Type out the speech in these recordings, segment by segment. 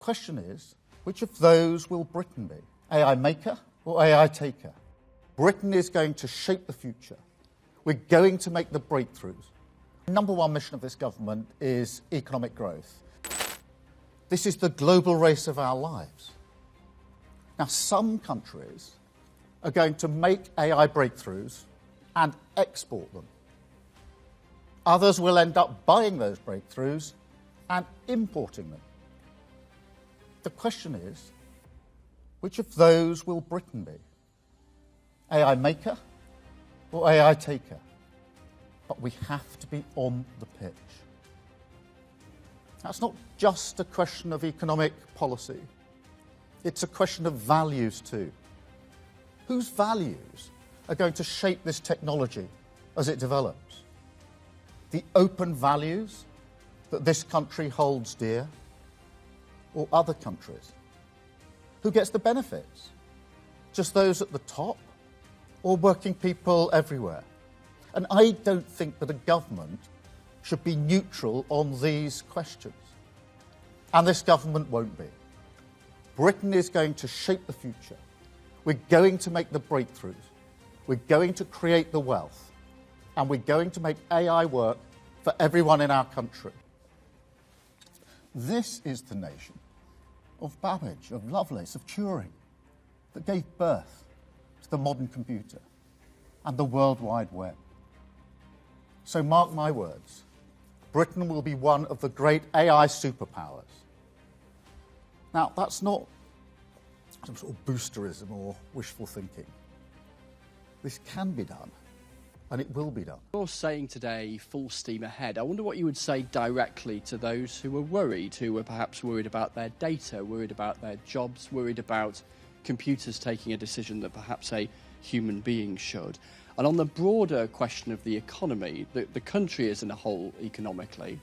Question is, which of those will Britain be? AI maker or AI taker? Britain is going to shape the future. We're going to make the breakthroughs. Number one mission of this government is economic growth. This is the global race of our lives. Now, some countries are going to make AI breakthroughs and export them. Others will end up buying those breakthroughs and importing them. The question is, which of those will Britain be? AI maker or AI taker? But we have to be on the pitch. That's not just a question of economic policy. It's a question of values too. Whose values are going to shape this technology as it develops? The open values that this country holds dear, or other countries? Who gets the benefits? Just those at the top, or working people everywhere? And I don't think that a government should be neutral on these questions. And this government won't be. Britain is going to shape the future. We're going to make the breakthroughs. We're going to create the wealth. And we're going to make AI work for everyone in our country. This is the nation of Babbage, of Lovelace, of Turing, that gave birth to the modern computer and the World Wide Web. So mark my words, Britain will be one of the great AI superpowers. Now, that's not some sort of boosterism or wishful thinking. This can be done, and it will be done. You're saying today full steam ahead. I wonder what you would say directly to those who were worried, who were perhaps worried about their data, worried about their jobs, worried about computers taking a decision that perhaps a human being should. And on the broader question of the economy, the country is in a hole economically.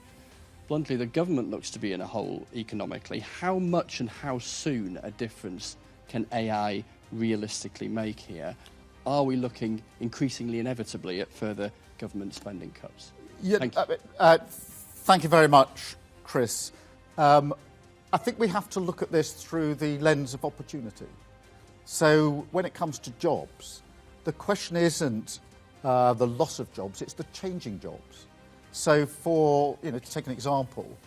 Bluntly, the government looks to be in a hole economically. How much and how soon a difference can AI realistically make here? Are we looking increasingly inevitably at further government spending cuts? Yeah, Thank you. Thank you very much, Chris. I think we have to look at this through the lens of opportunity. So when it comes to jobs, the question isn't the loss of jobs, it's the changing jobs. So for, to take an example,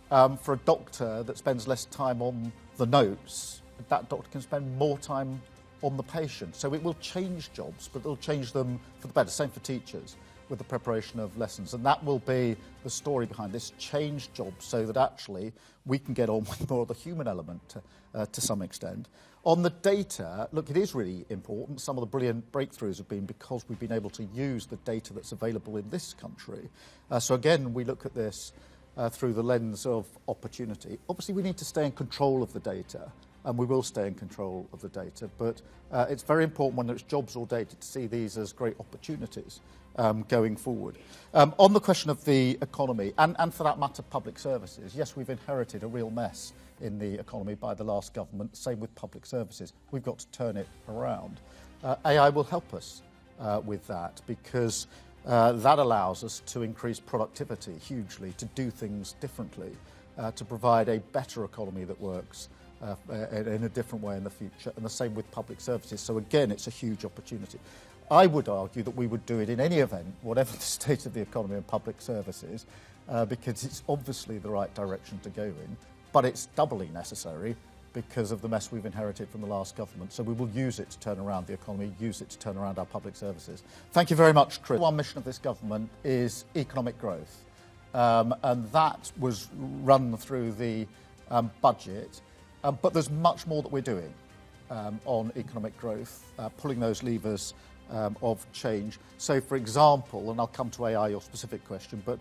for a doctor that spends less time on the notes, that doctor can spend more time on the patient. So it will change jobs, but it'll change them for the better. Same for teachers with the preparation of lessons. And that will be the story behind this, change jobs so that actually we can get on with more of the human element to some extent. On the data, look, it is really important. Some of the brilliant breakthroughs have been because we've been able to use the data that's available in this country. So again, we look at this through the lens of opportunity. Obviously, we need to stay in control of the data, and we will stay in control of the data, but it's very important when it's jobs or data to see these as great opportunities going forward. On the question of the economy, and for that matter, public services, yes, we've inherited a real mess in the economy by the last government, same with public services. We've got to turn it around. AI will help us with that because that allows us to increase productivity hugely, to do things differently, to provide a better economy that works in a different way in the future, and the same with public services. So again, it's a huge opportunity. I would argue that we would do it in any event, whatever the state of the economy and public services, because it's obviously the right direction to go in, but it's doubly necessary because of the mess we've inherited from the last government. So we will use it to turn around the economy, use it to turn around our public services. Thank you very much, Chris. One mission of this government is economic growth, and that was run through the budget. But there's much more that we're doing on economic growth, pulling those levers of change. So, for example, and I'll come to AI, your specific question, but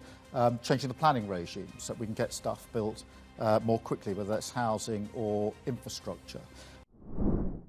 changing the planning regime so that we can get stuff built more quickly, whether that's housing or infrastructure.